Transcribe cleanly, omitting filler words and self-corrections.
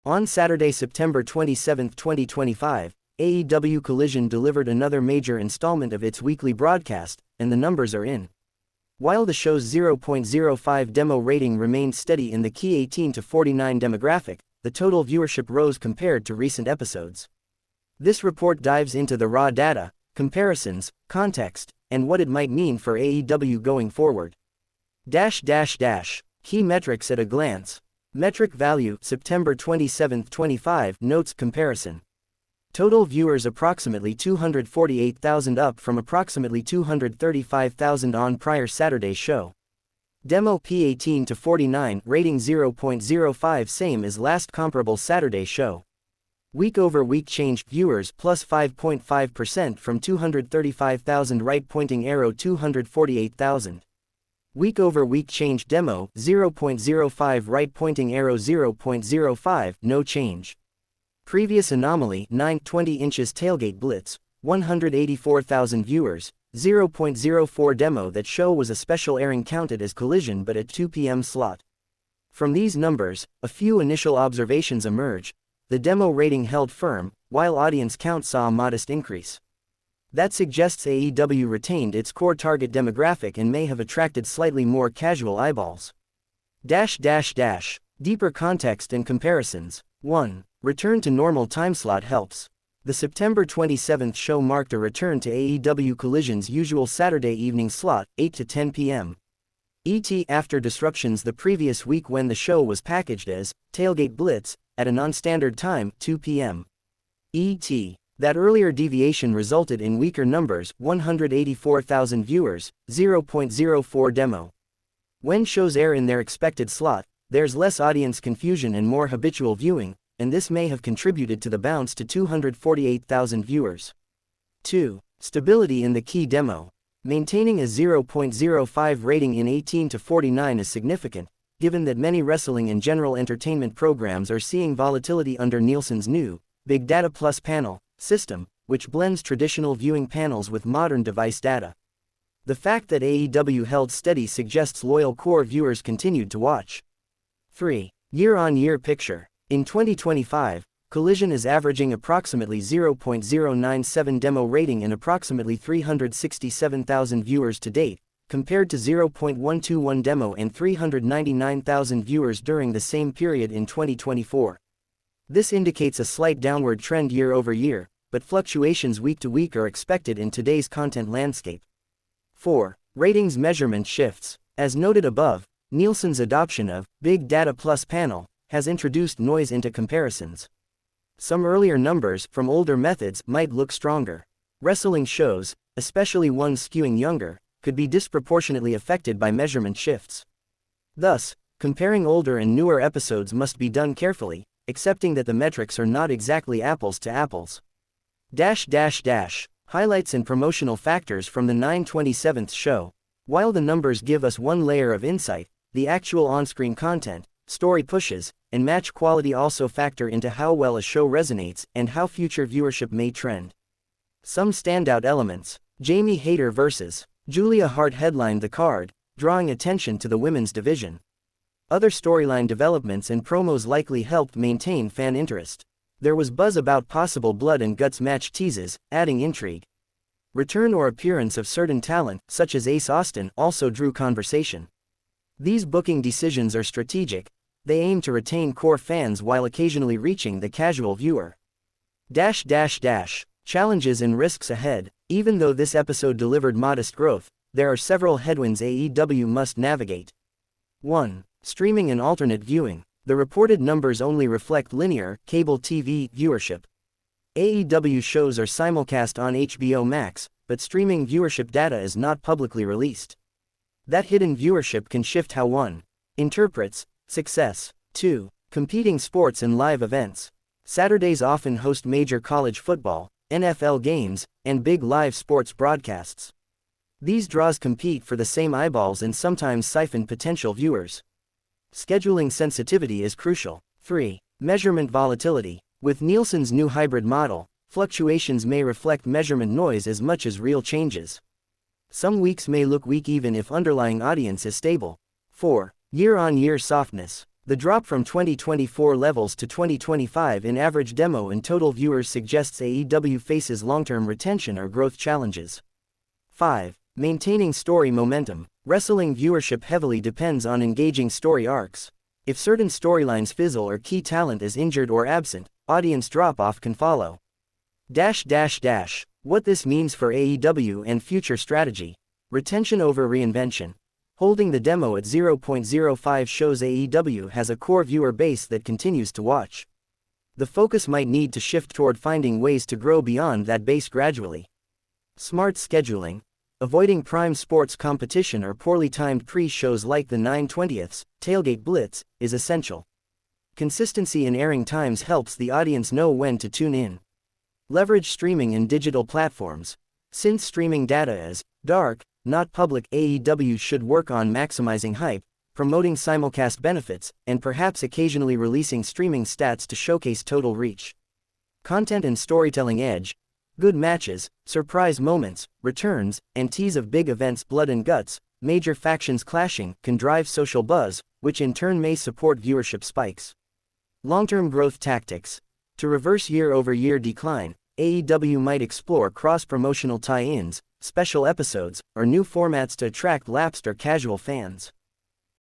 On Saturday, September 27, 2025, AEW Collision delivered another major installment of its weekly broadcast, and the numbers are in. While the show's 0.05 demo rating remained steady in the key 18 to 49 demographic, the total viewership rose compared to recent episodes. This report dives into the raw data, comparisons, context, and what it might mean for AEW going forward. Key metrics at a glance. Metric value, September 27, 25, notes comparison. Total viewers approximately 248,000, up from approximately 235,000 on prior Saturday's show. Demo P18 to 49, rating 0.05, same as last comparable Saturday show. Week-over-week change, viewers plus 5.5% from 235,000, right pointing arrow 248,000. Week-over-week change, demo 0.05, right pointing arrow 0.05, no change. Previous anomaly, 9-20 inches tailgate blitz, 184,000 viewers, 0.04 demo. That show was a special airing, counted as Collision but at 2 p.m. slot. From these numbers, a few initial observations emerge. The demo rating held firm, while audience count saw a modest increase. That suggests AEW retained its core target demographic and may have attracted slightly more casual eyeballs. Deeper context and comparisons. 1. Return to normal timeslot helps. The September 27th show marked a return to AEW Collision's usual Saturday evening slot, 8 to 10 p.m. After disruptions the previous week when the show was packaged as Tailgate Blitz at a non-standard time, 2 p.m. That earlier deviation resulted in weaker numbers, 184,000 viewers, 0.04 demo. When shows air in their expected slot, there's less audience confusion and more habitual viewing, and this may have contributed to the bounce to 248,000 viewers. 2. Stability in the key demo. Maintaining a 0.05 rating in 18 to 49 is significant, given that many wrestling and general entertainment programs are seeing volatility under Nielsen's new Big Data Plus panel system, which blends traditional viewing panels with modern device data. The fact that AEW held steady suggests loyal core viewers continued to watch. 3. Year-on-year picture. In 2025, Collision is averaging approximately 0.097 demo rating and approximately 367,000 viewers to date, compared to 0.121 demo and 399,000 viewers during the same period in 2024. This indicates a slight downward trend year over year, but fluctuations week to week are expected in today's content landscape. 4. Ratings measurement shifts. As noted above, Nielsen's adoption of Big Data Plus panel has introduced noise into comparisons. Some earlier numbers from older methods might look stronger. Wrestling shows, especially ones skewing younger, could be disproportionately affected by measurement shifts. Thus, comparing older and newer episodes must be done carefully, accepting that the metrics are not exactly apples to apples. Highlights and promotional factors from the 9/27th show. While the numbers give us one layer of insight, the actual on-screen content, story pushes, and match quality also factor into how well a show resonates and how future viewership may trend. Some standout elements. Jamie Hayter vs. Julia Hart headlined the card, drawing attention to the women's division. Other storyline developments and promos likely helped maintain fan interest. There was buzz about possible blood and guts match teases, adding intrigue. Return or appearance of certain talent, such as Ace Austin, also drew conversation. These booking decisions are strategic. They aim to retain core fans while occasionally reaching the casual viewer. Challenges and risks ahead. Even though this episode delivered modest growth, there are several headwinds AEW must navigate. 1. Streaming and alternate viewing. The reported numbers only reflect linear, cable TV viewership. AEW shows are simulcast on HBO Max, but streaming viewership data is not publicly released. That hidden viewership can shift how one interprets success. 2. Competing sports and live events. Saturdays often host major college football, NFL games, and big live sports broadcasts. These draws compete for the same eyeballs and sometimes siphon potential viewers. Scheduling sensitivity is crucial. 3. Measurement volatility. With Nielsen's new hybrid model, fluctuations may reflect measurement noise as much as real changes. Some weeks may look weak even if underlying audience is stable. 4. Year-on-year softness. The drop from 2024 levels to 2025 in average demo and total viewers suggests AEW faces long-term retention or growth challenges. 5. Maintaining story momentum. Wrestling viewership heavily depends on engaging story arcs. If certain storylines fizzle or key talent is injured or absent, audience drop-off can follow. What this means for AEW and future strategy. Retention over reinvention. Holding the demo at 0.05 shows AEW has a core viewer base that continues to watch. The focus might need to shift toward finding ways to grow beyond that base gradually. Smart scheduling. Avoiding prime sports competition or poorly timed pre-shows like the 9/20ths, Tailgate Blitz, is essential. Consistency in airing times helps the audience know when to tune in. Leverage streaming and digital platforms. Since streaming data is dark, not public, AEW should work on maximizing hype, promoting simulcast benefits, and perhaps occasionally releasing streaming stats to showcase total reach. Content and storytelling edge. Good matches, surprise moments, returns, and tease of big events, blood and guts, major factions clashing, can drive social buzz, which in turn may support viewership spikes. Long-term growth tactics. To reverse year-over-year decline, AEW might explore cross-promotional tie-ins, special episodes, or new formats to attract lapsed or casual fans.